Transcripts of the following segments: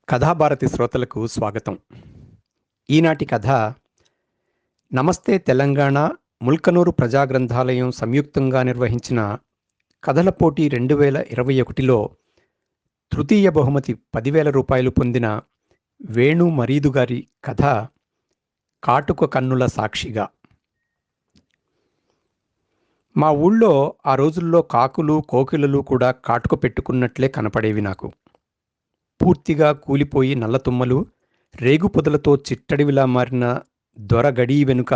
కథాభారతి శ్రోతలకు స్వాగతం. ఈనాటి కథ నమస్తే తెలంగాణ, ముల్కనూరు ప్రజాగ్రంథాలయం సంయుక్తంగా నిర్వహించిన కథల పోటీ 2021లో తృతీయ బహుమతి 10,000 రూపాయలు పొందిన వేణు మరీదు గారి కథ కాటుక కన్నుల సాక్షిగా. మా ఊళ్ళో ఆ రోజుల్లో కాకులు కోకిలలు కూడా కాటుక పెట్టుకున్నట్లే కనపడేవి నాకు. పూర్తిగా కూలిపోయి నల్లతుమ్మలు, రేగుపొదలతో చిట్టడివిలా మారిన దొరగడీ వెనుక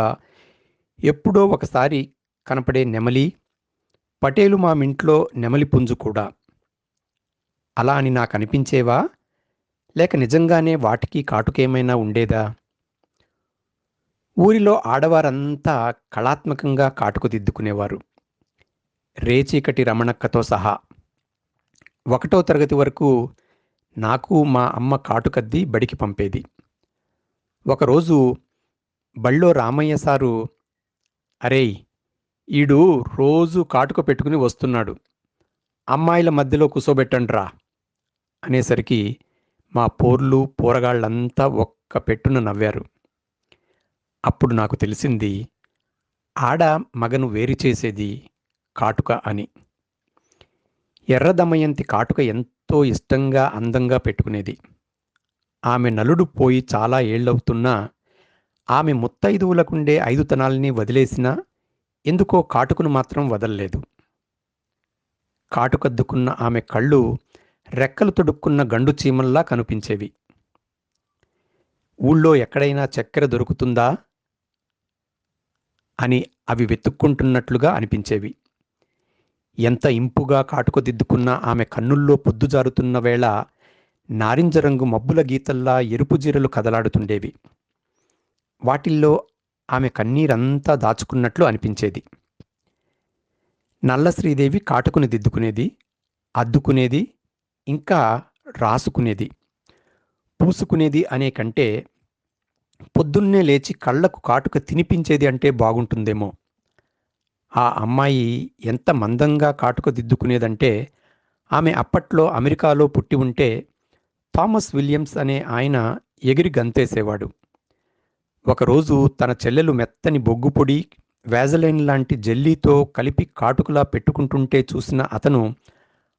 ఎప్పుడో ఒకసారి కనపడే నెమలి, పటేలు మామింట్లో నెమలి పుంజు కూడా. అలా అని నాకనిపించేవా, లేక నిజంగానే వాటికి కాటుకేమైనా ఉండేదా? ఊరిలో ఆడవారంతా కళాత్మకంగా కాటుక దిద్దుకునేవారు, రేచీకటి రమణక్కతో సహా. 1వ తరగతి వరకు నాకు మా అమ్మ కాటుకద్ది బడికి పంపేది. ఒకరోజు బళ్ళో రామయ్య సారు, "అరేయ్, ఈడు రోజు కాటుక పెట్టుకుని వస్తున్నాడు, అమ్మాయిల మధ్యలో కూసోబెట్టండ్రా" అనేసరికి మా పోర్లు పోరగాళ్లంతా ఒక్క పెట్టున నవ్వారు. అప్పుడు నాకు తెలిసింది, ఆడ మగను వేరు చేసేది కాటుక అని. ఎర్ర దమయంతి కాటుక ఎంతో ఇష్టంగా అందంగా పెట్టుకునేది. ఆమె నలుడు పోయి చాలా ఏళ్లవుతున్నా ఆమె ముత్తైదువులకుండే 5 తనాల్ని వదిలేసినా ఎందుకో కాటుకను మాత్రం వదల్లేదు. కాటుకద్దుకున్న ఆమె కళ్ళు రెక్కలు తొడుక్కున్న గండు చీమల్లా కనిపించేవి. ఊళ్ళో ఎక్కడైనా చక్కెర దొరుకుతుందా అని అవి వెతుక్కుంటున్నట్లుగా అనిపించేవి. ఎంత ఇంపుగా కాటుక దిద్దుకున్న ఆమె కన్నుల్లో పొద్దుజారుతున్న వేళ నారింజ రంగు మబ్బుల గీతల్లా ఎరుపు జీరలు కదలాడుతుండేవి. వాటిల్లో ఆమె కన్నీరంతా దాచుకున్నట్లు అనిపించేది. నల్ల శ్రీదేవి కాటుకుని దిద్దుకునేది, అద్దుకునేది, ఇంకా రాసుకునేది. పూసుకునేది అనే కంటే పొద్దున్నే లేచి కళ్లకు కాటుక తినిపించేది అంటే బాగుంటుందేమో. ఆ అమ్మాయి ఎంత మందంగా కాటుక దిద్దుకునేదంటే ఆమె అప్పట్లో అమెరికాలో పుట్టి ఉంటే థామస్ విలియమ్స్ అనే ఆయన ఎగిరి గంతేసేవాడు. ఒకరోజు తన చెల్లెలు మెత్తని బొగ్గుపొడి, వ్యాజలైన్ లాంటి జెల్లీతో కలిపి కాటుకలా పెట్టుకుంటుంటే చూసిన అతను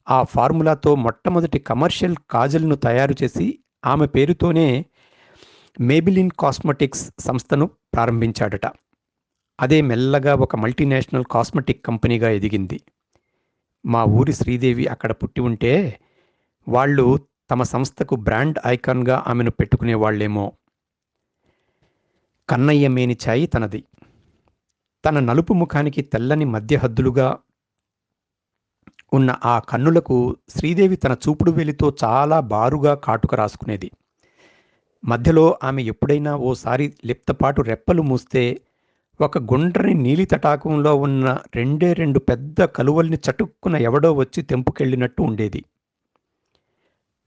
ఆ ఫార్ములాతో మొట్టమొదటి కమర్షియల్ కాజల్ను తయారు చేసి ఆమె పేరుతోనే మేబిలిన్ కాస్మెటిక్స్ సంస్థను ప్రారంభించాడట. అదే మెల్లగా ఒక మల్టీనేషనల్ కాస్మెటిక్ కంపెనీగా ఎదిగింది. మా ఊరి శ్రీదేవి అక్కడ పుట్టి ఉంటే వాళ్ళు తమ సంస్థకు బ్రాండ్ ఐకాన్గా ఆమెను పెట్టుకునేవాళ్లేమో. కన్నయ్య మేని ఛాయి తనది. తన నలుపు ముఖానికి తెల్లని మధ్య హద్దులుగా ఉన్న ఆ కన్నులకు శ్రీదేవి తన చూపుడు వేలితో చాలా బారుగా కాటుక రాసుకునేది. మధ్యలో ఆమె ఎప్పుడైనా ఓసారి లిప్తపాటు రెప్పలు మూస్తే ఒక గుండ్రని నీలి తటాకంలో ఉన్న 2 పెద్ద కలువల్ని చటుక్కున ఎవడో వచ్చి తెంపుకెళ్ళినట్టు ఉండేది.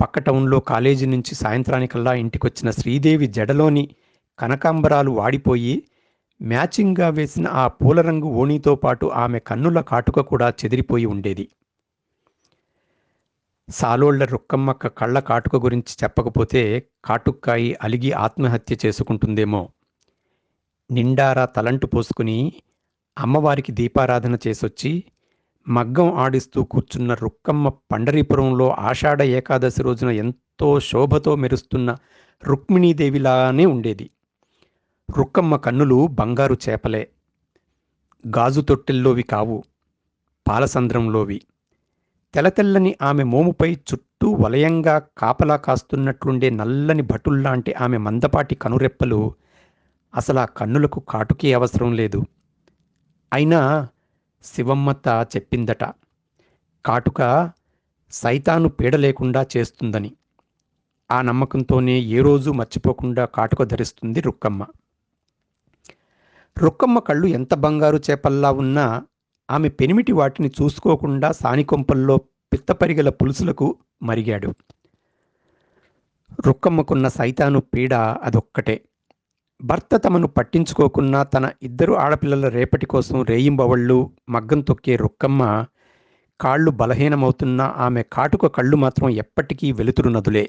పక్క టౌన్లో కాలేజీ నుంచి సాయంత్రానికల్లా ఇంటికొచ్చిన శ్రీదేవి జడలోని కనకాంబరాలు వాడిపోయి మ్యాచింగ్గా వేసిన ఆ పూలరంగు ఓణీతో పాటు ఆమె కన్నుల కాటుక కూడా చెదిరిపోయి ఉండేది. సాలోళ్ల రుక్కమ్మక్క కళ్ళ కాటుక గురించి చెప్పకపోతే కాటుక్కాయి అలిగి ఆత్మహత్య చేసుకుంటుందేమో. నిండారా తలంటు పోసుకుని అమ్మవారికి దీపారాధన చేసొచ్చి మగ్గం ఆడిస్తూ కూర్చున్న రుక్కమ్మ పండరీపురంలో ఆషాఢ ఏకాదశి రోజున ఎంతో శోభతో మెరుస్తున్న రుక్మిణీదేవిలానే ఉండేది. రుక్కమ్మ కన్నులు బంగారు చేపలే, గాజు తొట్టెల్లోవి కావు, పాలసంద్రంలోవి. తెల్లతెల్లని ఆమె మోముపై చుట్టూ వలయంగా కాపలా కాస్తున్నట్లుండే నల్లని భటుల్లాంటి ఆమె మందపాటి కనురెప్పలు అసలా కన్నులకు కాటుకే అవసరం లేదు. అయినా శివమ్మత్త చెప్పిందట, కాటుక సైతాను పీడ లేకుండా చేస్తుందని. ఆ నమ్మకంతోనే ఏ రోజు మర్చిపోకుండా కాటుక ధరిస్తుంది రుక్కమ్మ. రుక్కమ్మ కళ్ళు ఎంత బంగారు చేపల్లా ఉన్నా ఆమె పెనిమిటి వాటిని చూసుకోకుండా సానికొంపల్లో పిత్తపరిగల పులుసులకు మరిగాడు. రుక్కమ్మకున్న సైతాను పీడ అదొక్కటే. భర్త తమను పట్టించుకోకున్నా తన 2 ఆడపిల్లల రేపటి కోసం రేయింబవళ్ళు మగ్గం తొక్కే రుక్కమ్మ కాళ్ళు బలహీనమవుతున్నా ఆమె కాటుక కళ్ళు మాత్రం ఎప్పటికీ వెలుతురు నదులే.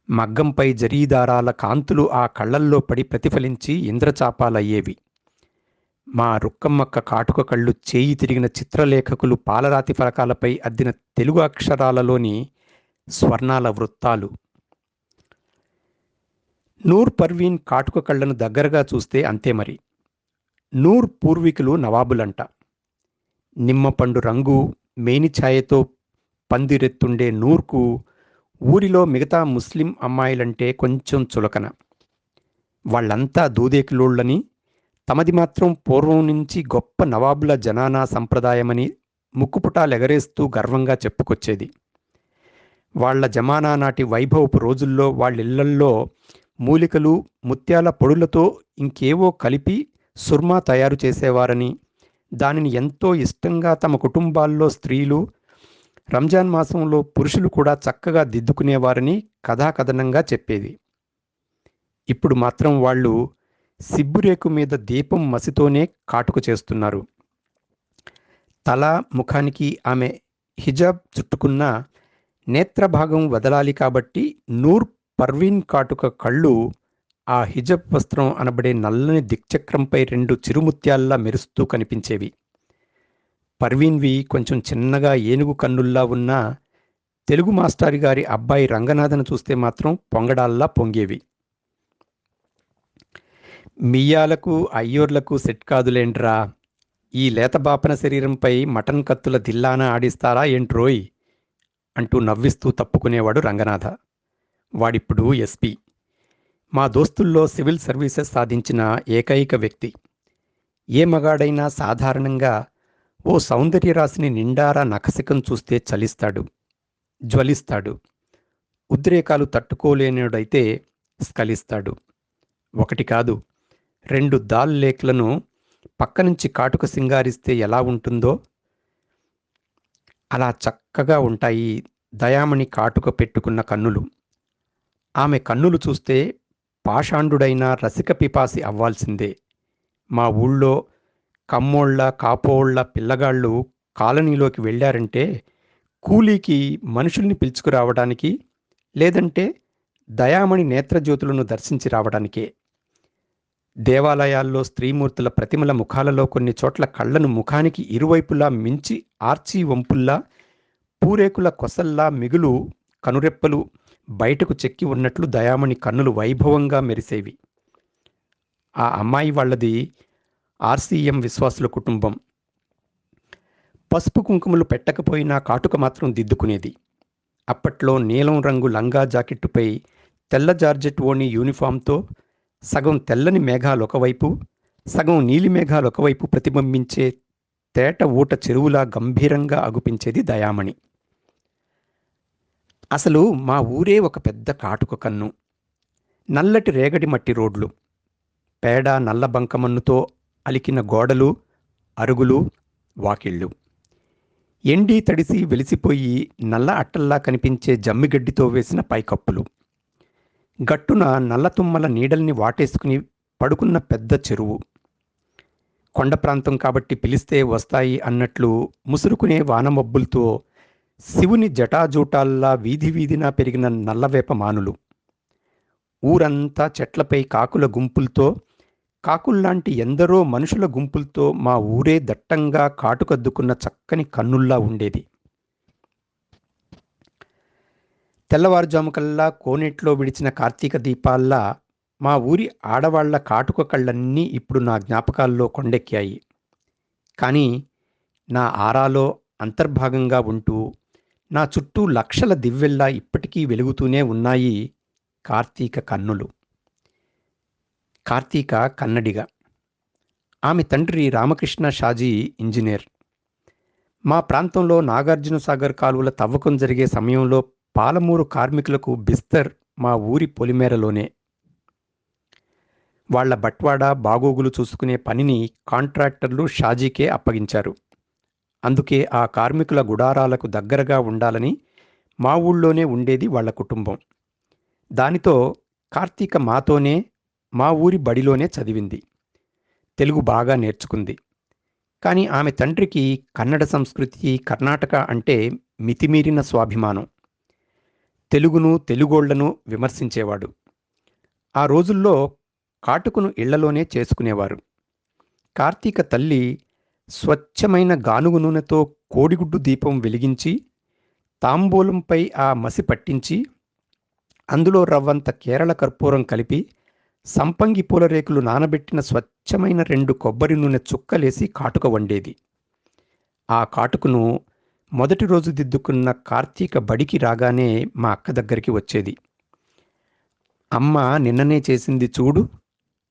మగ్గంపై జరీదారాల కాంతులు ఆ కళ్ళల్లో పడి ప్రతిఫలించి ఇంద్రచాపాలయ్యేవి. మా రుక్కమ్మక్క కాటుక కళ్ళు చేయి తిరిగిన చిత్రలేఖకులు పాలరాతి ఫలకాలపై అద్దిన తెలుగు అక్షరాలలోని స్వర్ణాల వృత్తాలు. నూర్ పర్వీన్ కాటుక కళ్ళను దగ్గరగా చూస్తే అంతే మరి. నూర్ పూర్వీకులు నవాబులంట. నిమ్మపండు రంగు మేనిఛాయతో పందిరెత్తుండే నూర్కు ఊరిలో మిగతా ముస్లిం అమ్మాయిలంటే కొంచెం చులకన. వాళ్ళంతా దూదేకులోళ్ళని, తమది మాత్రం పూర్వం నుంచి గొప్ప నవాబుల జనానా సంప్రదాయమని ముక్కుపుటాలెగరేస్తూ గర్వంగా చెప్పుకొచ్చేది. వాళ్ల జమానా నాటి వైభవపు రోజుల్లో వాళ్ళిళ్లల్లో మూలికలు, ముత్యాల పొడులతో ఇంకేవో కలిపి సుర్మా తయారు చేసేవారని, దానిని ఎంతో ఇష్టంగా తమ కుటుంబాల్లో స్త్రీలు, రంజాన్ మాసంలో పురుషులు కూడా చక్కగా దిద్దుకునేవారని కథాకథనంగా చెప్పేది. ఇప్పుడు మాత్రం వాళ్ళు సిబ్బురేకు మీద దీపం మసితోనే కాటుక చేస్తున్నారు. తల, ముఖానికి ఆమె హిజాబ్ చుట్టుకున్న నేత్రభాగం వదలాలి కాబట్టి నూర్ పర్వీన్ కాటుక కళ్ళు ఆ హిజబ్ వస్త్రం అనబడే నల్లని దిక్చక్రంపై 2 చిరుముత్యాల్లా మెరుస్తూ కనిపించేవి. పర్వీన్వి కొంచెం చిన్నగా ఏనుగు కన్నుల్లా ఉన్న తెలుగు మాస్టారి గారి అబ్బాయి రంగనాథను చూస్తే మాత్రం పొంగడాల్లా పొంగేవి. మియ్యాలకు అయ్యోర్లకు సెట్ కాదులేండ్రా, ఈ లేతబాపన శరీరంపై మటన్ కత్తుల దిల్లాన ఆడిస్తారా ఏంట్రోయ్ అంటూ నవ్విస్తూ తప్పుకునేవాడు రంగనాథ. వాడిప్పుడు ఎస్పీ. మా దోస్తుల్లో సివిల్ సర్వీసెస్ సాధించిన ఏకైక వ్యక్తి. ఏ మగాడైనా సాధారణంగా ఓ సౌందర్యరాశిని నిండారా నఖశిఖం చూస్తే చలిస్తాడు, జ్వలిస్తాడు. ఉద్రేకాలు తట్టుకోలేనుడైతే స్ఖలిస్తాడు. ఒకటి కాదు, 2 దాల్ లేక్లను పక్కనుంచి కాటుక సింగారిస్తే ఎలా ఉంటుందో అలా చక్కగా ఉంటాయి దయామణి కాటుక పెట్టుకున్న కన్నులు. ఆమె కన్నులు చూస్తే పాషాండుడైన రసిక పిపాసి అవ్వాల్సిందే. మా ఊళ్ళో కమ్మోళ్ళ, కాపోళ్ళ పిల్లగాళ్ళు కాలనీలోకి వెళ్ళారంటే కూలీకి మనుషుల్ని పిలుచుకురావడానికి, లేదంటే దయామణి నేత్రజ్యోతులను దర్శించి రావడానికే. దేవాలయాల్లో స్త్రీమూర్తుల ప్రతిమల ముఖాలలో కొన్ని చోట్ల కళ్లను ముఖానికి ఇరువైపులా మించి ఆర్చి వంపుల్లా, పూరేకుల కొసల్లా మిగులు కనురెప్పలు బయటకు చెక్కి ఉన్నట్లు దయామణి కన్నులు వైభవంగా మెరిసేవి. ఆ అమ్మాయి వాళ్ళది ఆర్సీఎం విశ్వాసుల కుటుంబం. పసుపు కుంకుమలు పెట్టకపోయినా కాటుక మాత్రం దిద్దుకునేది. అప్పట్లో నీలం రంగు లంగా జాకెట్టుపై తెల్ల జార్జెట్ ఓణి యూనిఫామ్తో సగం తెల్లని మేఘాలు ఒకవైపు, సగం నీలి మేఘాలు ఒకవైపు ప్రతిబింబించే తేట ఊట చెరువులా గంభీరంగా అగుపించేది దయామణి. అసలు మా ఊరే ఒక పెద్ద కాటుక కన్ను. నల్లటి రేగడి మట్టి రోడ్లు, పేడ నల్ల బంకమన్నుతో అలికిన గోడలు, అరుగులు, వాకిళ్ళు, ఎండి తడిసి వెలిసిపోయి నల్ల అట్టల్లా కనిపించే జమ్మిగడ్డితో వేసిన పైకప్పులు, గట్టున నల్లతుమ్మల నీడల్ని వాటేసుకుని పడుకున్న పెద్ద చెరువు, కొండ ప్రాంతం కాబట్టి పిలిస్తే వస్తాయి అన్నట్లు ముసురుకునే వానమబ్బులతో శివుని జటాజూటాల్లా వీధి వీధినా పెరిగిన నల్లవేప మానులు, ఊరంతా చెట్లపై కాకుల గుంపులతో, కాకుల్లాంటి ఎందరో మనుషుల గుంపులతో మా ఊరే దట్టంగా కాటుకద్దుకున్న చక్కని కన్నుల్లా ఉండేది. తెల్లవారుజాముకల్లా కోనేట్లో విడిచిన కార్తీక దీపాల్లా మా ఊరి ఆడవాళ్ల కాటుక కళ్ళన్నీ ఇప్పుడు నా జ్ఞాపకాల్లో కొండెక్కాయి. కానీ నా ఆరాలో అంతర్భాగంగా ఉంటూ నా చుట్టూ లక్షల దివ్వెల్లా ఇప్పటికీ వెలుగుతూనే ఉన్నాయి కార్తీక కన్నులు. కార్తీక కన్నడిగ. ఆమె తండ్రి రామకృష్ణ షాజీ ఇంజనీర్. మా ప్రాంతంలో నాగార్జునసాగర్ కాలువల తవ్వకం జరిగే సమయంలో పాలమూరు కార్మికులకు బిస్తర్ మా ఊరి పొలిమేరలోనే. వాళ్ల బట్వాడ బాగోగులు చూసుకునే పనిని కాంట్రాక్టర్లు షాజీకే అప్పగించారు. అందుకే ఆ కార్మికుల గుడారాలకు దగ్గరగా ఉండాలని మా ఊళ్ళోనే ఉండేది వాళ్ల కుటుంబం. దానితో కార్తీక మాతోనే మా ఊరి బడిలోనే చదివింది. తెలుగు బాగా నేర్చుకుంది. కానీ ఆమె తండ్రికి కన్నడ సంస్కృతి, కర్ణాటక అంటే మితిమీరిన స్వాభిమానం. తెలుగును, తెలుగోళ్లను విమర్శించేవాడు. ఆ రోజుల్లో కాటుకను ఇళ్లలోనే చేసుకునేవారు. కార్తీక తల్లి స్వచ్ఛమైన గానుగ నూనెతో కోడిగుడ్డు దీపం వెలిగించి, తాంబూలంపై ఆ మసి పట్టించి, అందులో రవ్వంత కేరళ కర్పూరం కలిపి, సంపంగి పూల రేకులు నానబెట్టిన స్వచ్ఛమైన 2 కొబ్బరి నూనె చుక్కలేసి కాటుక వండేది. ఆ కాటుకను మొదటి రోజు దిద్దుకున్న కార్తీక బడికి రాగానే మా అక్క దగ్గరికి వచ్చేది. అమ్మ నిన్ననే చేసింది చూడు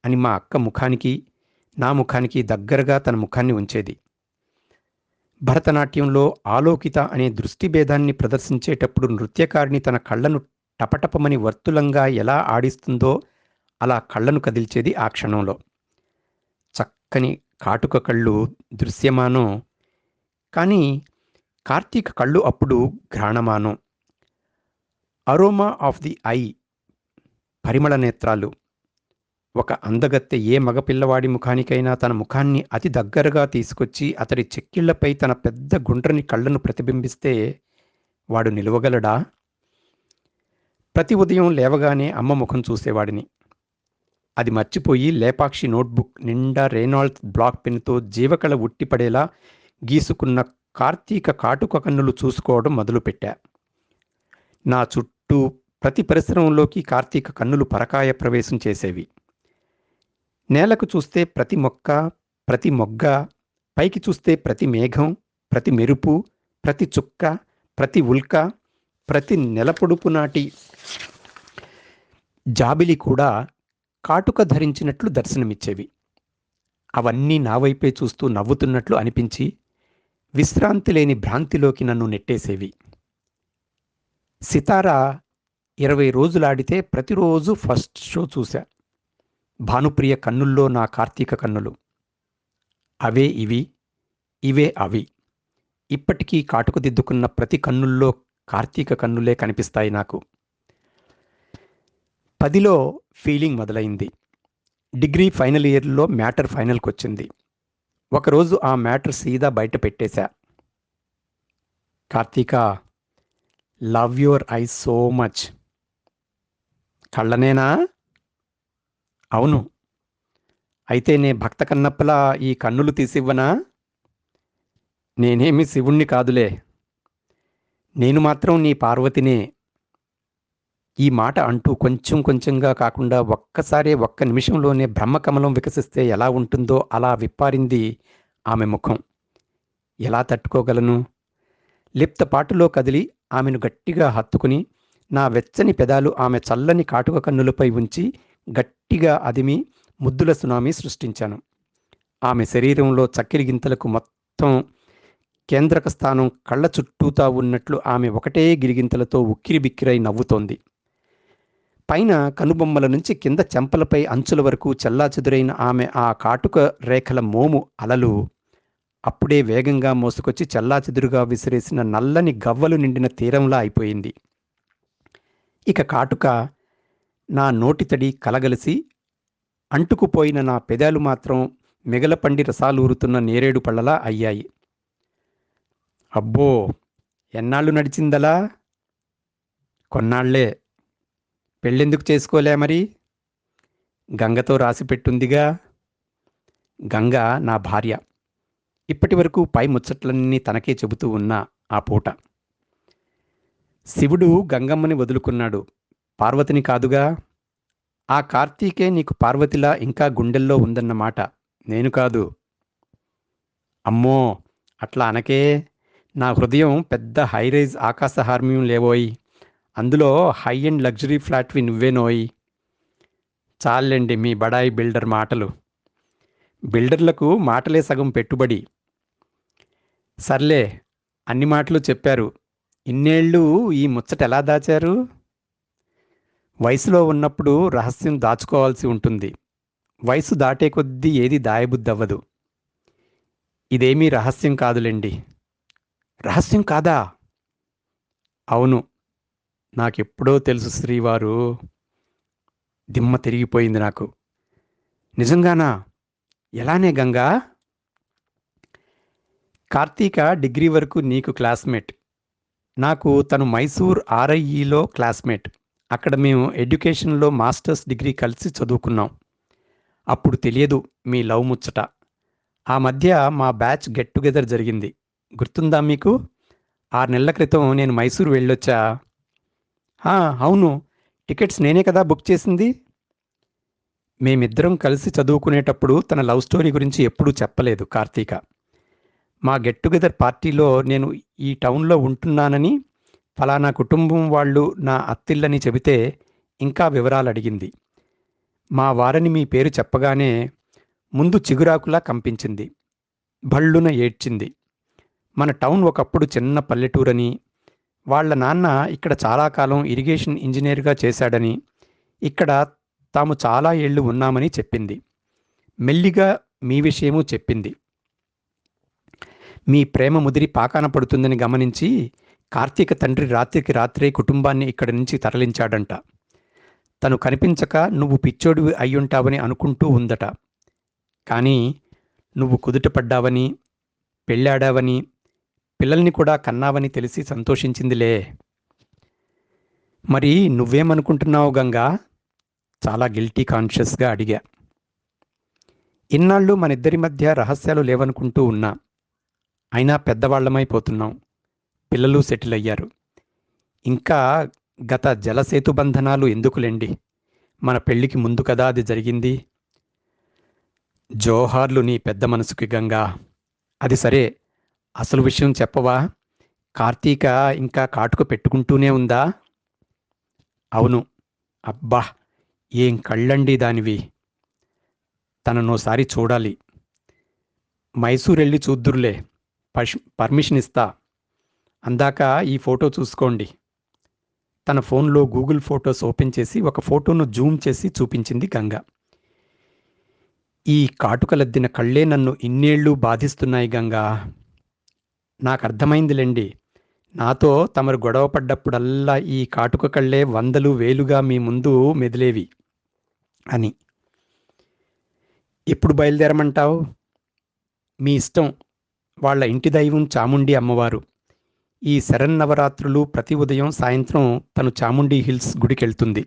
అని మా అక్క ముఖానికి, నా ముఖానికి దగ్గరగా తన ముఖాన్ని ఉంచేది. భరతనాట్యంలో ఆలోకిత అనే దృష్టి భేదాన్ని ప్రదర్శించేటప్పుడు నృత్యకారిణి తన కళ్ళను టపటపమని వర్తులంగా ఎలా ఆడిస్తుందో అలా కళ్ళను కదిల్చేది ఆ క్షణంలో. చక్కని కాటుక కళ్ళు దృశ్యమానం, కానీ కార్తీక కళ్ళు అప్పుడు ఘ్రాణమానం. అరోమా ఆఫ్ ది ఐ, పరిమళ నేత్రాలు. ఒక అందగత్తె ఏ మగపిల్లవాడి ముఖానికైనా తన ముఖాన్ని అతి దగ్గరగా తీసుకొచ్చి అతడి చెక్కిళ్లపై తన పెద్ద గుండ్రని కళ్ళను ప్రతిబింబిస్తే వాడు నిలవగలడా? ప్రతి ఉదయం లేవగానే అమ్మ ముఖం చూసేవాడిని. అది మర్చిపోయి లేపాక్షి నోట్బుక్ నిండా రేనాల్డ్స్ బ్లాక్ పెన్నుతో జీవకళ ఉట్టిపడేలా గీసుకున్న కార్తీక కాటుక కన్నులు చూసుకోవడం మొదలుపెట్టా. నా చుట్టూ ప్రతి పరిసరంలోకి కార్తీక కన్నులు పరకాయ ప్రవేశం చేసేవి. నేలకు చూస్తే ప్రతి మొక్క, ప్రతి మొగ్గ, పైకి చూస్తే ప్రతి మేఘం, ప్రతి మెరుపు, ప్రతి చుక్క, ప్రతి ఉల్క, ప్రతి నెలపొడుపు నాటి జాబిలి కూడా కాటుక ధరించినట్లు దర్శనమిచ్చేవి. అవన్నీ నా వైపే చూస్తూ నవ్వుతున్నట్లు అనిపించి విశ్రాంతి లేని భ్రాంతిలోకి నన్ను నెట్టేసేవి. సితారా 20 రోజులాడితే ప్రతిరోజు ఫస్ట్ షో చూశా. భానుప్రియ కన్నుల్లో నా కార్తీక కన్నులు. అవే ఇవి, ఇవే అవి. ఇప్పటికీ కాటుక దిద్దుకున్న ప్రతి కన్నుల్లో కార్తీక కన్నులే కనిపిస్తాయి నాకు. 10లో ఫీలింగ్ మొదలైంది. డిగ్రీ ఫైనల్ ఇయర్లో మ్యాటర్ ఫైనల్కొచ్చింది. ఒకరోజు ఆ మ్యాటర్ సీదా బయట పెట్టేశా. Karthika, love your eyes so much. కళ్ళనేనా? అవును. అయితే నే భక్త కన్నప్పలా ఈ కన్నులు తీసివ్వనా? నేనేమి శివుణ్ణి కాదులే, నేను మాత్రం నీ పార్వతినే. ఈ మాట అంటూ కొంచెం కొంచెంగా కాకుండా ఒక్కసారే ఒక్క నిమిషంలోనే బ్రహ్మకమలం వికసిస్తే ఎలా ఉంటుందో అలా విప్పారింది ఆమె ముఖం. ఎలా తట్టుకోగలను? లిప్తపాటులో కదిలి ఆమెను గట్టిగా హత్తుకుని నా వెచ్చని పెదాలు ఆమె చల్లని కాటుక కన్నులపై ఉంచి గట్టిగా అదిమి ముద్దుల సునామీ సృష్టించాను. ఆమె శరీరంలో చక్కెరి గింతలకు మొత్తం కేంద్రక స్థానం కళ్ళ చుట్టూతా ఉన్నట్లు ఆమె ఒకటే గిరిగింతలతో ఉక్కిరిబిక్కిరై నవ్వుతోంది. పైన కనుబొమ్మల నుంచి కింద చెంపలపై అంచుల వరకు చెల్లాచెదురైన ఆమె ఆ కాటుక రేఖల మోము అలలు అప్పుడే వేగంగా మోసుకొచ్చి చెల్లాచెదురుగా విసిరేసిన నల్లని గవ్వలు నిండిన తీరంలా అయిపోయింది. ఇక కాటుక నా నోటితడి కలగలిసి అంటుకుపోయిన నా పెదాలు మాత్రం మిగలపండి రసాలూరుతున్న నేరేడు పళ్ళలా అయ్యాయి. అబ్బో, ఎన్నాళ్ళు నడిచిందలా? కొన్నాళ్లే. పెళ్ళెందుకు చేసుకోలే మరి? గంగతో రాసిపెట్టుందిగా. గంగ నా భార్య. ఇప్పటి వరకు పై ముచ్చట్లన్నీ తనకే చెబుతూ ఉన్నా ఆ పూట. శివుడు గంగమ్మని వదులుకున్నాడు, పార్వతిని కాదుగా. ఆ కార్తీకే నీకు పార్వతిలా ఇంకా గుండెల్లో ఉందన్నమాట, నేను కాదు. అమ్మో, అట్లా అనకే. నా హృదయం పెద్ద హైరైజ్ ఆకాశ హార్మ్యం లేవోయ్. అందులో హై అండ్ లగ్జరీ ఫ్లాట్వి నువ్వేనోయ్. చాలండి మీ బడాయి బిల్డర్ మాటలు. బిల్డర్లకు మాటలే సగం పెట్టుబడి. సర్లే, అన్ని మాటలు చెప్పారు. ఇన్నేళ్ళు ఈ ముచ్చట ఎలా దాచారు? వయసులో ఉన్నప్పుడు రహస్యం దాచుకోవాల్సి ఉంటుంది. వయసు దాటే కొద్దీ ఏది దాయబుద్దవ్వదు. ఇదేమీ రహస్యం కాదులేండి. రహస్యం కాదా? అవును, నాకెప్పుడో తెలుసు శ్రీవారు. దిమ్మ తిరిగిపోయింది నాకు. నిజంగానా? ఎలానే గంగా? కార్తీక డిగ్రీ వరకు నీకు క్లాస్మేట్. నాకు తను మైసూర్ ఆర్ఐఈలో క్లాస్మేట్. అక్కడ మేము ఎడ్యుకేషన్లో మాస్టర్స్ డిగ్రీ కలిసి చదువుకున్నాం. అప్పుడు తెలియదు మీ లవ్ ముచ్చట. ఆ మధ్య మా బ్యాచ్ గెట్ టుగెదర్ జరిగింది. గుర్తుందా మీకు? 6 నెలల క్రితం నేను మైసూర్ వెళ్ళొచ్చా. "ఆ, అవును. టికెట్స్ నేనే కదా బుక్ చేసింది." మేమిద్దరం కలిసి చదువుకునేటప్పుడు తన లవ్ స్టోరీ గురించి ఎప్పుడూ చెప్పలేదు కార్తీక. మా గెట్ టుగెదర్ పార్టీలో నేను ఈ టౌన్లో ఉంటున్నానని, ఫలానా కుటుంబం వాళ్ళు నా అత్తిళ్ళని చెబితే ఇంకా వివరాలు అడిగింది. మా వారని మీ పేరు చెప్పగానే ముందు చిగురాకులా కంపించింది. భళ్ళున ఏడ్చింది. మన టౌన్ ఒకప్పుడు చిన్న పల్లెటూరని, వాళ్ళ నాన్న ఇక్కడ చాలా కాలం ఇరిగేషన్ ఇంజనీర్గా చేశాడని, ఇక్కడ తాము చాలా ఏళ్ళు ఉన్నామని చెప్పింది. మెల్లిగా మీ విషయమూ చెప్పింది. మీ ప్రేమ ముదిరి పాకాన పడుతుందని గమనించి కార్తీక తండ్రి రాత్రికి రాత్రే కుటుంబాన్ని ఇక్కడి నుంచి తరలించాడంట. తను కనిపించక నువ్వు పిచ్చోడివి అయ్యుంటావని అనుకుంటూ ఉందట. కానీ నువ్వు కుదుటపడ్డావని, పెళ్ళాడావని, పిల్లల్ని కూడా కన్నావని తెలిసి సంతోషించిందిలే. మరి నువ్వేమనుకుంటున్నావు గంగా? చాలా గిల్టీ కాన్షియస్గా అడిగా. ఇన్నాళ్ళు మనిద్దరి మధ్య రహస్యాలు లేవనుకుంటూ ఉన్నా. అయినా పెద్దవాళ్లమైపోతున్నాం. పిల్లలు సెటిల్ అయ్యారు. ఇంకా గత జలసేతుబంధనాలు ఎందుకులేండి. మన పెళ్లికి ముందు కదా అది జరిగింది. జోహార్లు నీ పెద్ద మనసుకి గంగా. అది సరే, అసలు విషయం చెప్పవా? కార్తీక ఇంకా కాటుక పెట్టుకుంటూనే ఉందా? అవును. అబ్బా, ఏం కళ్ళండి దానివి. తననోసారి చూడాలి. మైసూరెళ్ళి చూద్దురులే. పర్మిషన్ ఇస్తా. అందాక ఈ ఫోటో చూసుకోండి. తన ఫోన్లో గూగుల్ ఫొటోస్ ఓపెన్ చేసి ఒక ఫోటోను జూమ్ చేసి చూపించింది గంగ. ఈ కాటుకలద్దిన కళ్ళే నన్ను ఇన్నేళ్ళు బాధిస్తున్నాయి గంగా. నాకర్థమైందిలేండి. నాతో తమరు గొడవ పడ్డప్పుడల్లా ఈ కాటుక కళ్ళే వందలు వేలుగా మీ ముందు మెదిలేవి అని. ఎప్పుడు బయలుదేరమంటావు? మీ ఇష్టం. వాళ్ళ ఇంటి దైవం చాముండి అమ్మవారు. ఈ శరన్నవరాత్రులు ప్రతి ఉదయం సాయంత్రం తను చాముండి హిల్స్ గుడికెళ్తుంది.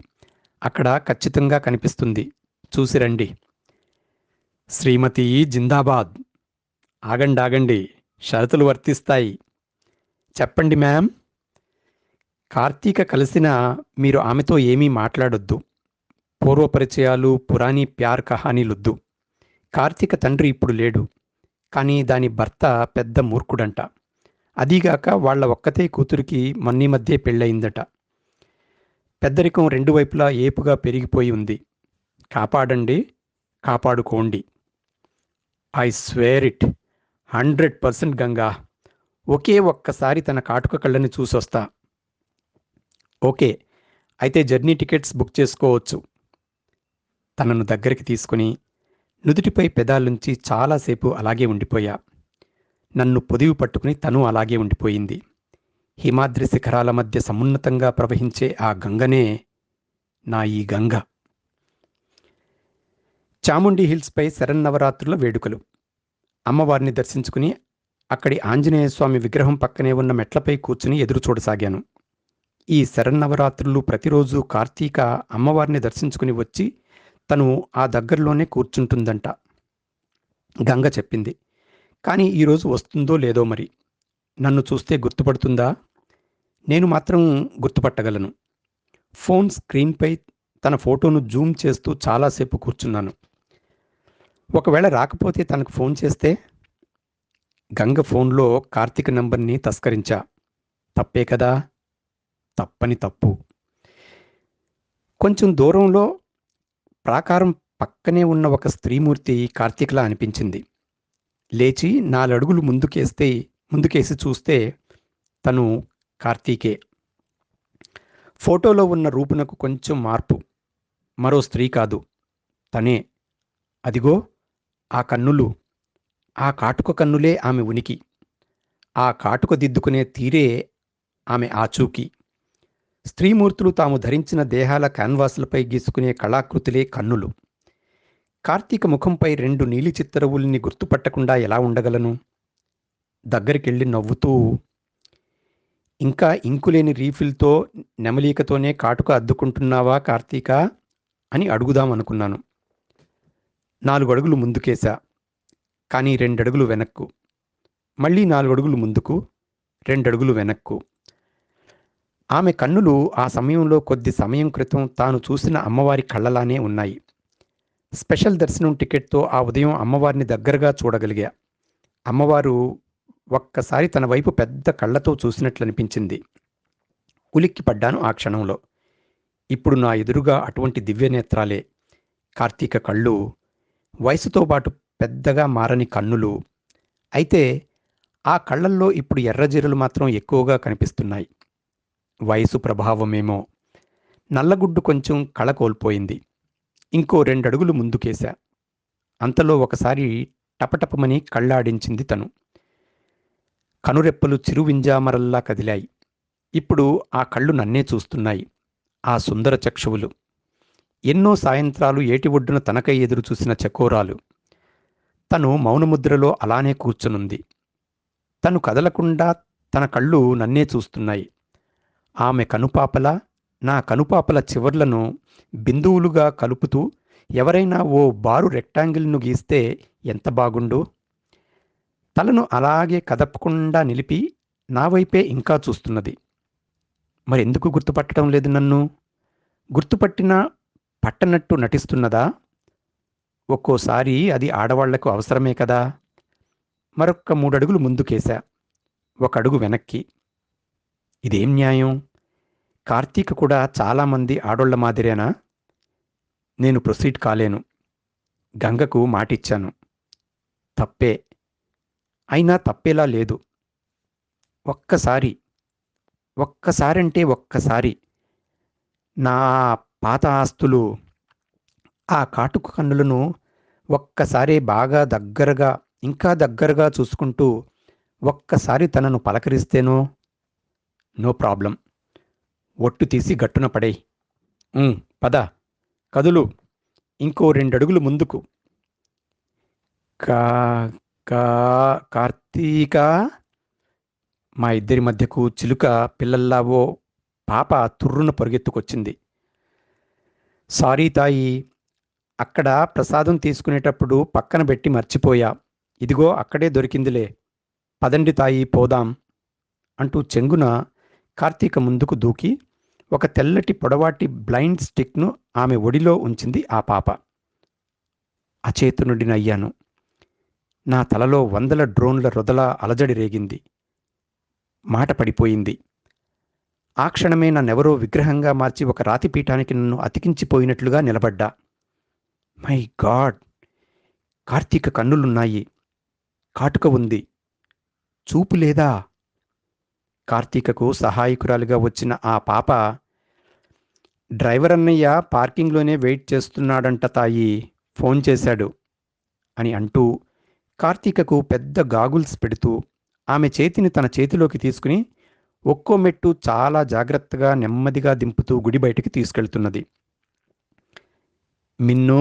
అక్కడ ఖచ్చితంగా కనిపిస్తుంది. చూసిరండి. శ్రీమతి జిందాబాద్. ఆగండాగండి, షరతులు వర్తిస్తాయి. చెప్పండి మ్యామ్. కార్తీక కలిసిన మీరు ఆమెతో ఏమీ మాట్లాడొద్దు. పూర్వపరిచయాలు, పురాణీ ప్యార్ కహానీలొద్దు. కార్తీక తండ్రి ఇప్పుడు లేడు. కానీ దాని భర్త పెద్ద మూర్ఖుడంట. అదీగాక వాళ్ళ ఒక్కతే కూతురికి మొన్నీ మధ్యే పెళ్ళయిందట. పెద్దరికం రెండు వైపులా ఏపుగా పెరిగిపోయి ఉంది. కాపాడండి, కాపాడుకోండి. I swear it. 100% గంగా. ఒకే ఒక్కసారి తన కాటుక కళ్ళని చూసొస్తా. ఓకే, అయితే జర్నీ టికెట్స్ బుక్ చేసుకోవచ్చు. తనను దగ్గరికి తీసుకుని నుదుటిపై పెదాలుంచి చాలాసేపు అలాగే ఉండిపోయా. నన్ను పొదివి పట్టుకుని తను అలాగే ఉండిపోయింది. హిమాద్రి శిఖరాల మధ్య సమున్నతంగా ప్రవహించే ఆ గంగనే నా ఈ గంగ. చాముండి హిల్స్పై శరన్నవరాత్రుల వేడుకలు. అమ్మవారిని దర్శించుకుని అక్కడి ఆంజనేయస్వామి విగ్రహం పక్కనే ఉన్న మెట్లపై కూర్చుని ఎదురు చూడసాగాను. ఈ శరన్నవరాత్రులు ప్రతిరోజు కార్తీక అమ్మవారిని దర్శించుకుని వచ్చి తను ఆ దగ్గరలోనే కూర్చుంటుందంట. గంగ చెప్పింది. కానీ ఈరోజు వస్తుందో లేదో మరి. నన్ను చూస్తే గుర్తుపడుతుందా? నేను మాత్రం గుర్తుపట్టగలను. ఫోన్ స్క్రీన్పై తన ఫోటోను జూమ్ చేస్తూ చాలాసేపు కూర్చున్నాను. ఒకవేళ రాకపోతే తనకు ఫోన్ చేస్తే? గంగ ఫోన్లో కార్తీక నంబర్ని తస్కరించా. తప్పే కదా? తప్పని తప్పు. కొంచెం దూరంలో ప్రాకారం పక్కనే ఉన్న ఒక స్త్రీమూర్తి కార్తీకలా అనిపించింది. లేచి 4 అడుగులు ముందుకేసి చూస్తే తను కార్తీకే. ఫోటోలో ఉన్న రూపునకు కొంచెం మార్పు. మరో స్త్రీ కాదు, తనే. అదిగో ఆ కన్నులు, ఆ కాటుక కన్నులే ఆమె ఉనికి. ఆ కాటుక దిద్దుకునే తీరే ఆమె ఆచూకీ. స్త్రీమూర్తులు తాము ధరించిన దేహాల క్యాన్వాసులపై గీసుకునే కళాకృతులే కన్నులు. కార్తీక ముఖంపై 2 నీలి చిత్తరువుల్ని గుర్తుపట్టకుండా ఎలా ఉండగలను? దగ్గరికెళ్ళి నవ్వుతూ, ఇంకా ఇంకులేని రీఫిల్తో నెమలీకతోనే కాటుక అద్దుకుంటున్నావా కార్తీక అని అడుగుదాం అనుకున్నాను. 4 అడుగులు ముందుకేశా. కానీ 2 అడుగులు వెనక్కు. మళ్ళీ 4 అడుగులు ముందుకు, 2 అడుగులు వెనక్కు. ఆమె కన్నులు ఆ సమయంలో కొద్ది సమయం క్రితం తాను చూసిన అమ్మవారి కళ్ళలానే ఉన్నాయి. స్పెషల్ దర్శనం టికెట్తో ఆ ఉదయం అమ్మవారిని దగ్గరగా చూడగలిగా. అమ్మవారు ఒక్కసారి తన వైపు పెద్ద కళ్ళతో చూసినట్లనిపించింది. ఉలిక్కిపడ్డాను ఆ క్షణంలో. ఇప్పుడు నా ఎదురుగా అటువంటి దివ్యనేత్రాలే. కార్తీక కళ్ళు, వయసుతో పాటు పెద్దగా మారని కన్నులు. అయితే ఆ కళ్ళల్లో ఇప్పుడు ఎర్రజీరలు మాత్రం ఎక్కువగా కనిపిస్తున్నాయి. వయసు ప్రభావమేమో. నల్లగుడ్డు కొంచెం కళ కోల్పోయింది. ఇంకో 2 అడుగులు ముందుకేశా. అంతలో ఒకసారి టపటపమని కళ్ళాడించింది తను. కనురెప్పలు చిరువింజామరల్లా కదిలాయి. ఇప్పుడు ఆ కళ్ళు నన్నే చూస్తున్నాయి. ఆ సుందర చక్షువులు. ఎన్నో సాయంత్రాలు ఏటి ఒడ్డున తనకై ఎదురు చూసిన చకోరాలు. తను మౌనముద్రలో అలానే కూర్చునుంది. తను కదలకుండా తన కళ్ళు నన్నే చూస్తున్నాయి. ఆమె కనుపాపల, నా కనుపాపల చివర్లను బిందువులుగా కలుపుతూ ఎవరైనా ఓ బారు రెక్టాంగిల్ను గీస్తే ఎంత బాగుండు. తలను అలాగే కదపకుండా నిలిపి నా వైపే ఇంకా చూస్తున్నది. మరెందుకు గుర్తుపట్టడం లేదు నన్ను? గుర్తుపట్టినా పట్టనట్టు నటిస్తున్నదా? ఒక్కోసారి అది ఆడవాళ్లకు అవసరమే కదా. మరొక్క 3 అడుగులు ముందుకేశా. 1 అడుగు వెనక్కి. ఇదేం న్యాయం? కార్తీక కూడా చాలామంది ఆడోళ్ల మాదిరేనా? నేను ప్రొసీడ్ కాలేను. గంగకు మాటిచ్చాను. తప్పే. అయినా తప్పేలా లేదు. ఒక్కసారంటే ఒక్కసారి నా పాత ఆస్తులు, ఆ కాటుక కన్నులను ఒక్కసారే బాగా దగ్గరగా, ఇంకా దగ్గరగా చూసుకుంటూ ఒక్కసారి తనను పలకరిస్తేనో? No problem. ఒట్టు తీసి గట్టున పడేయ్. పద, కదులు. ఇంకో 2 అడుగులు ముందుకు. కా కా కార్తీక. మా ఇద్దరి మధ్యకు చిలుక పిల్లల్లా ఓ పాప తుర్రున పరుగెత్తుకొచ్చింది. సారీ తాయి, అక్కడ ప్రసాదం తీసుకునేటప్పుడు పక్కన పెట్టి మర్చిపోయా. ఇదిగో అక్కడే దొరికిందిలే. పదండి తాయి, పోదాం అంటూ చెంగున కార్తీక ముందుకు దూకి ఒక తెల్లటి పొడవాటి బ్లైండ్ స్టిక్ను ఆమె ఒడిలో ఉంచింది ఆ పాప. అచేతనుడినయ్యాను. నా తలలో 100 డ్రోన్ల రొదల అలజడి రేగింది. మాట పడిపోయింది. ఆ క్షణమే నన్నెవరో విగ్రహంగా మార్చి ఒక రాతిపీఠానికి నన్ను అతికించిపోయినట్లుగా నిలబడ్డా. My god! కార్తీక కన్నులున్నాయి. కాటుక ఉంది. చూపు లేదా? కార్తీకకు సహాయకురాలిగా వచ్చిన ఆ పాప, డ్రైవర్ అన్నయ్య పార్కింగ్లోనే వెయిట్ చేస్తున్నాడంట తాయి, ఫోన్ చేశాడు అని అంటూ కార్తీకకు పెద్ద గాగుల్స్ పెడుతూ ఆమె చేతిని తన చేతిలోకి తీసుకుని ఒక్కో మెట్టు చాలా జాగ్రత్తగా నెమ్మదిగా దింపుతూ గుడి బయటికి తీసుకెళ్తున్నది. మిన్ను,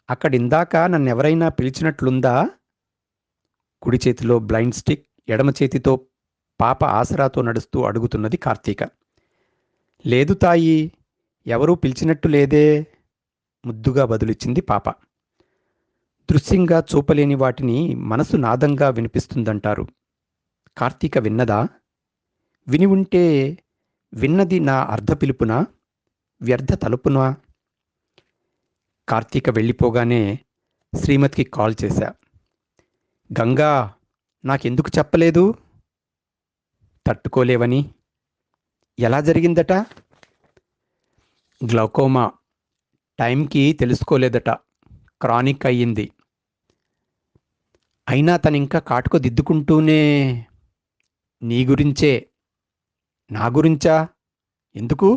అక్కడిందాక నన్నెవరైనా పిలిచినట్లుందా? కుడి చేతిలో బ్లైండ్ స్టిక్, ఎడమ చేతితో పాప ఆసరాతో నడుస్తూ అడుగుతున్నది కార్తీక. లేదు తాయి, ఎవరూ పిలిచినట్టు లేదే, ముద్దుగా బదులిచ్చింది పాప. దృశ్యంగా చూపలేని వాటిని మనసు నాదంగా వినిపిస్తుందంటారు. కార్తీక విన్నదా? విని ఉంటే విన్నది నా అర్ధ పిలుపునా, వ్యర్థ తలుపునా? కార్తీక వెళ్ళిపోగానే శ్రీమతికి కాల్ చేశా. గంగా, నాకెందుకు చెప్పలేదు? తట్టుకోలేవని. ఎలా జరిగిందట? గ్లౌకోమా, టైంకి తెలుసుకోలేదట, క్రానిక్ అయ్యింది. అయినా తనింకా కాటుక దిద్దుకుంటూనే. నీ గురించే. నా గురించా? ఎందుకు?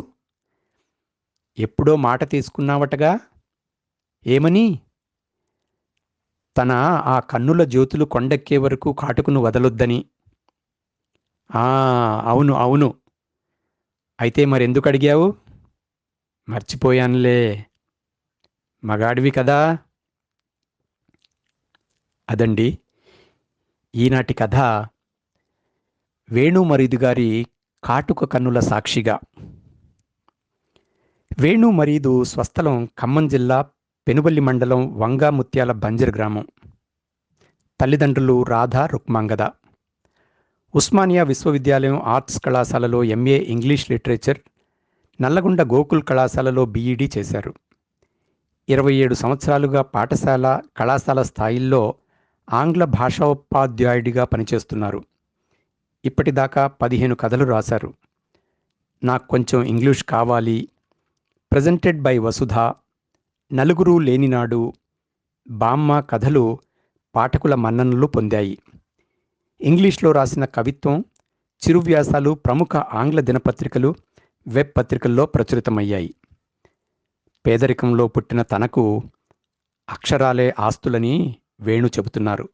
ఎప్పుడో మాట తీసుకున్నావటగా. ఏమని? తన ఆ కన్నుల జ్యోతులు కొండెక్కే వరకు కాటుకును వదలొద్దని. అవును అవును. అయితే మరెందుకు అడిగావు? మర్చిపోయానులే. మగాడివి కదా. అదండి ఈనాటి కథ. వేణు మరిది గారి కాటుక కన్నుల సాక్షిగా. వేణు మరీదు స్వస్థలం ఖమ్మం జిల్లా పెనుబల్లి మండలం వంగా ముత్యాల బంజర్ గ్రామం. తల్లిదండ్రులు రాధ, రుక్మాంగద. ఉస్మానియా విశ్వవిద్యాలయం ఆర్ట్స్ కళాశాలలో MA English literature, Nalgonda Gokul కళాశాలలో బీఈడీ చేశారు. 27 సంవత్సరాలుగా పాఠశాల, కళాశాల స్థాయిల్లో ఆంగ్ల భాషోపాధ్యాయుడిగా పనిచేస్తున్నారు. ఇప్పటిదాకా 15 కథలు రాశారు. నాకు కొంచెం ఇంగ్లీష్ కావాలి, ప్రెజెంటెడ్ బై వసుధ, నలుగురు లేనినాడు, బామ్మ కథలు పాఠకుల మన్ననలు పొందాయి. ఇంగ్లీష్లో రాసిన కవిత్వం, చిరువ్యాసాలు ప్రముఖ ఆంగ్ల దినపత్రికలు, వెబ్ పత్రికల్లో ప్రచురితమయ్యాయి. పేదరికంలో పుట్టిన తనకు అక్షరాలే ఆస్తులని వేణు చెబుతున్నారు.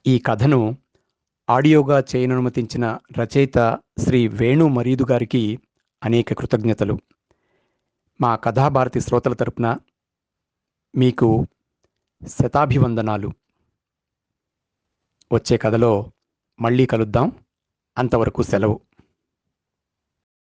ఈ కథను ఆడియోగా చేయనుమతించిన రచయిత శ్రీ వేణు మరీదు గారికి అనేక కృతజ్ఞతలు. మా కథాభారతి శ్రోతల తరపున మీకు శతాభివందనాలు. వచ్చే కథలో మళ్ళీ కలుద్దాం. అంతవరకు సెలవు.